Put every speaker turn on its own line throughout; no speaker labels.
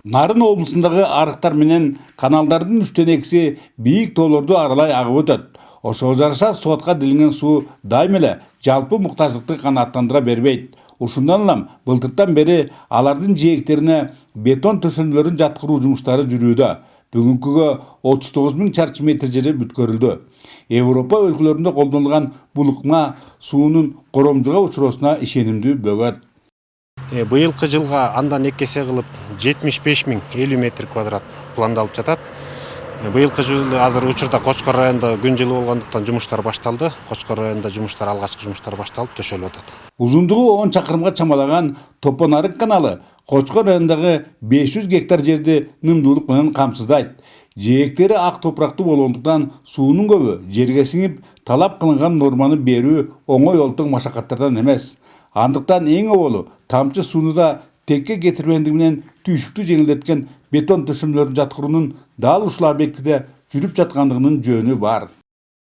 Нарын облусундагы арыктар менен каналдардын 3/2 бийик тоолорду аралай агып өтөт. Ошого жараша суатка делинген суу дайым эле жалпы муктаждыкты канааттандыра бербейт. Ушундан улам былтыртан бери алардын жээктерине бетон төшөлмөлөрүн жаткыруу жумуштары жүрүүдө. Бүгүнкүгө 39.000 чарчы метр жери бүткөрүлдү. Европа өлкөлөрүндө колдонулган бул ыкма суунун коромжуга учуроосуна ишенимдүү бөгөт.
Быйылкы жылга андан 2 эсе кылып 75.050 метр квадрат пландалып жатат. Быйылкы жыл азыр учурда Кочкор районунда күн жылы болгондуктан жумуштар башталды. Кочкор районунда жумуштар алгачкы жумуштар башталып төшөлүп атат.
Узундугу 10 чакырымга чамалаган Топон-Арык каналы Кочкор районундагы 500 гектар жерди нымдуулук менен камсыздайт. Жээктери ак топурактуу болгондуктан суунун көбү жерге сиңип, талап кылынган норманы берүү оңой олтуң машакаттардан эмес. Андыктан эң оболу тамчы сууну да текке кетирмендиги менен түйшүктү жеңилдеткен бетон төшөмлөрүн жаткыруунун дал ушул объектиде жүрүп жаткандыгынын жөнү бар.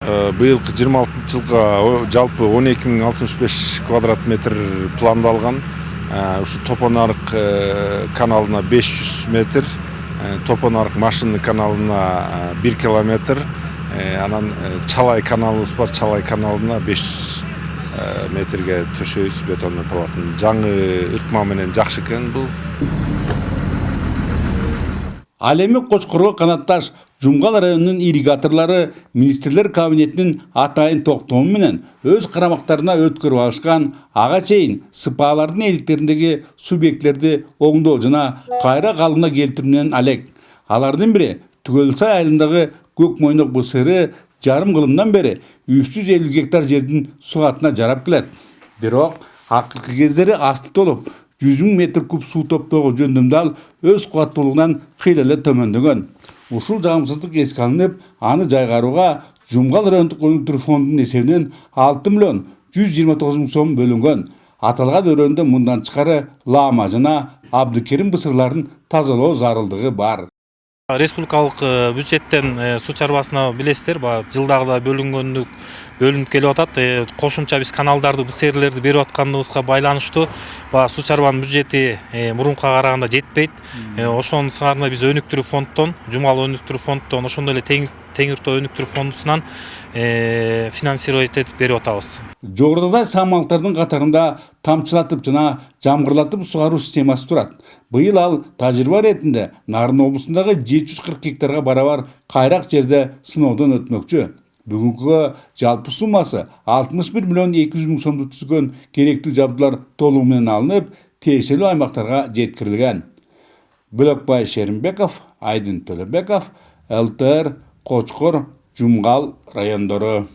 Быйылкы 26-жылга жалпы 12.065 квадрат метр пландалган. Ушу Топон-Арык каналына 500 метр, Топон-Арык машинный каналына 1 километр, анан Чалай каналыбыз бар, Чалай каналына 500 метрге төшөйбүз бетонный полотно. Жаңы ыкма менен жакшы экен бул.
Ал эми Кочкорго канатташ Жумгал районунун ирригаторлору министрлер кабинетинин атайын токтому менен өз карамактарына өткөрүп алышкан ага чейин СПАлардын эликтериндеги субъектилерди оңдоо жана кайра калыбына келтирүү менен алек. Алардын бири Түгөлсай айылындагы Көк Мойнок БСР жарым кылымдан бери 350 гектар жердин сугатына жарап келет. Бирок акыркы кездери асты толуп 100.000 метр куб суу топтоого жөндөмдү алып өз кубаттуулугунан кыйла эле төмөндөгөн. Ушул жагымсыздык эске алынып, аны жайгарууга Жумгал райондук өнүктүрүү фондунун эсебинен 6.129.000 сом бөлүнгөн. Аталган өрөөндө мындан тышкары Лама жана Абдыкерим бысырларын тазалоо зарылдыгы бар.
Республикалык бюджеттен суу чарбасына билесиздер, жылдагыда бөлүнүп келип атат. Кошумча биз каналдарды, БСРлерди берип атканыбызга байланыштуу суу чарбанын бюджети мурункуга караганда жетпейт. Ошонун сыңарына биз өнүктүрүү фонддон, Жумгал өнүктүрүү фонддон, ошондой эле Теңиртоо өнүктүрүү фондусунан финансировать этип берип атабыз.
Жогоруда самалыктардын катарында тамчылатып жана жамгырлатып сугаруу системасы турат. Быйыл ал тажрыйба иретинде Нарын облусундагы 740 гектарга барабар кайрак жерде сыноодон өтмөкчү. Бүгүнкүгө жалпы суммасы 61.200.000 сомду түзгөн керектүү жабдуулар толугу менен алынып, тиешелүү аймактарга жеткирилген. Бөлөкбай Шеримбеков, Айдын Төлөбеков, ЛТР, Кочкор, Жумгал райондору.